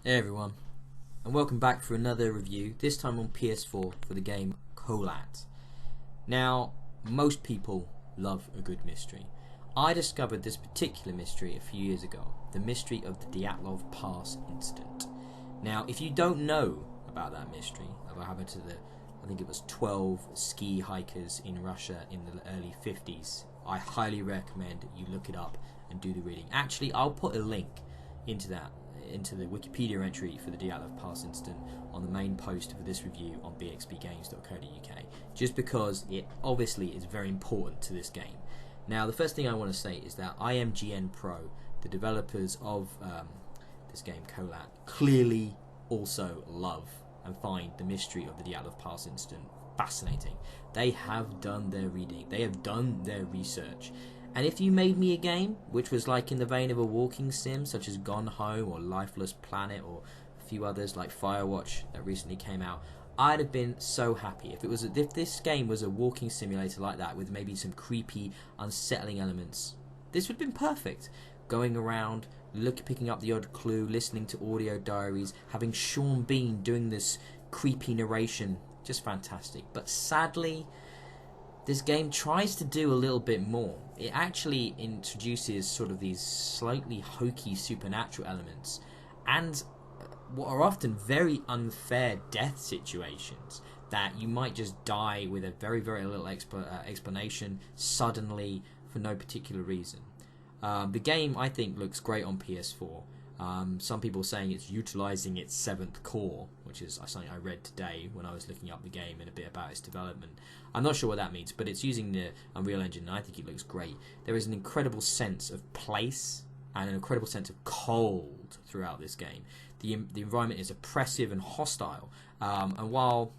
Hey everyone, and welcome back for another review, this time on PS4 for the game Kholat. Now, most people love a good mystery. I discovered this particular mystery a few years ago, the mystery of the Dyatlov Pass incident. Now, if you don't know about that mystery, of what happened to I think it was 12 ski hikers in Russia in the early 50s, I highly recommend you look it up and do the reading. Actually, I'll put a link into the Wikipedia entry for the Dyatlov Pass incident on the main post for this review on bxbgames.co.uk, just because it obviously is very important to this game. Now, the first thing I want to say is that IMGN Pro, the developers of this game Kholat, clearly also love and find the mystery of the Dyatlov Pass incident fascinating. They have done their reading, they have done their research. And if you made me a game which was like in the vein of a walking sim, such as Gone Home or Lifeless Planet or a few others like Firewatch that recently came out, I'd have been so happy. If this game was a walking simulator like that with maybe some creepy, unsettling elements, this would have been perfect. Going around, picking up the odd clue, listening to audio diaries, having Sean Bean doing this creepy narration, just fantastic. But sadly, this game tries to do a little bit more. It actually introduces sort of these slightly hokey supernatural elements and what are often very unfair death situations that you might just die with a very, very little explanation suddenly for no particular reason. The game, I think, looks great on PS4. Some people are saying it's utilising its 7th core, which is something I read today when I was looking up the game and a bit about its development. I'm not sure what that means, but it's using the Unreal Engine and I think it looks great. There is an incredible sense of place and an incredible sense of cold throughout this game. The environment is oppressive and hostile, and while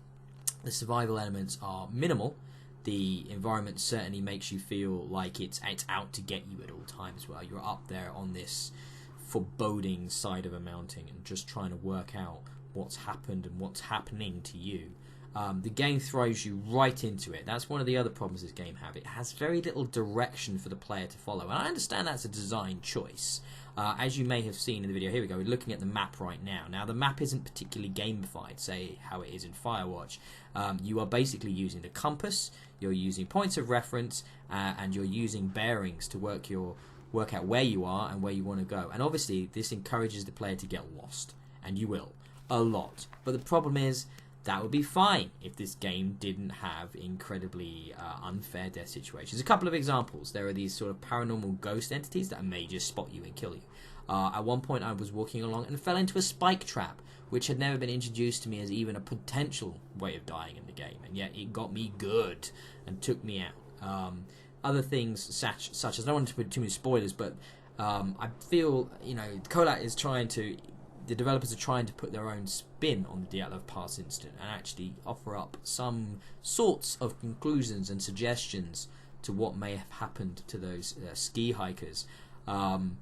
the survival elements are minimal, the environment certainly makes you feel like it's out to get you at all times while you're up there on this foreboding side of a mountain and just trying to work out what's happened and what's happening to you. The game throws you right into it. That's one of the other problems this game has. It has very little direction for the player to follow, and I understand that's a design choice. As you may have seen in the video, here we go, we're looking at the map right now. Now, the map isn't particularly gamified, say how it is in Firewatch. You are basically using the compass, you're using points of reference, and you're using bearings to work out where you are and where you want to go. And obviously, this encourages the player to get lost, and you will, a lot. But the problem is, that would be fine if this game didn't have incredibly unfair death situations. A couple of examples. There are these sort of paranormal ghost entities that may just spot you and kill you. At one point I was walking along and fell into a spike trap, which had never been introduced to me as even a potential way of dying in the game, and yet it got me good and took me out. Other things such as, I don't want to put too many spoilers, but I feel, Kholat is the developers are trying to put their own spin on the Dyatlov Pass incident and actually offer up some sorts of conclusions and suggestions to what may have happened to those ski hikers. I'm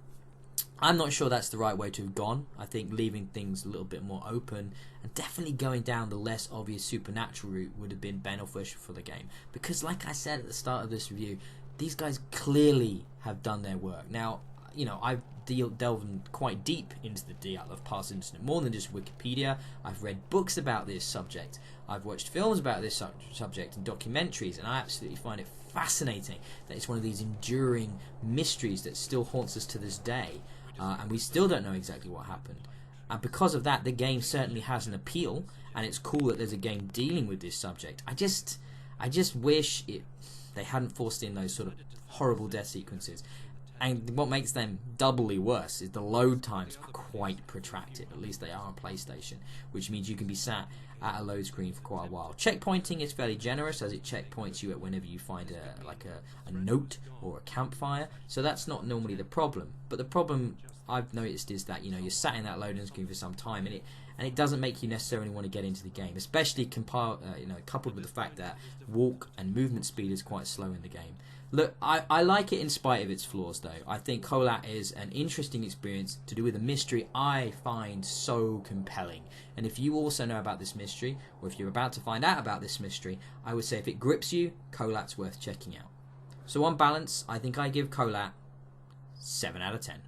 not sure that's the right way to have gone. I think leaving things a little bit more open and definitely going down the less obvious supernatural route would have been beneficial for the game. Because like I said at the start of this review, these guys clearly have done their work. Now, I've delved quite deep into the Dyatlov Pass incident, more than just Wikipedia. I've read books about this subject, I've watched films about this subject and documentaries, and I absolutely find it fascinating that it's one of these enduring mysteries that still haunts us to this day, and we still don't know exactly what happened. And because of that, the game certainly has an appeal, and it's cool that there's a game dealing with this subject. I just wish they hadn't forced in those sort of horrible death sequences. And what makes them doubly worse is the load times are quite protracted. At least they are on PlayStation, which means you can be sat at a load screen for quite a while. Checkpointing is fairly generous, as it checkpoints you at whenever you find a note or a campfire. So that's not normally the problem. But the problem I've noticed is that you're sat in that loading screen for some time, and it doesn't make you necessarily want to get into the game, especially coupled with the fact that walk and movement speed is quite slow in the game. Look, I like it in spite of its flaws, though. I think Kholat is an interesting experience to do with a mystery I find so compelling. And if you also know about this mystery, or if you're about to find out about this mystery, I would say if it grips you, Kholat's worth checking out. So on balance, I think I give Kholat 7 out of 10.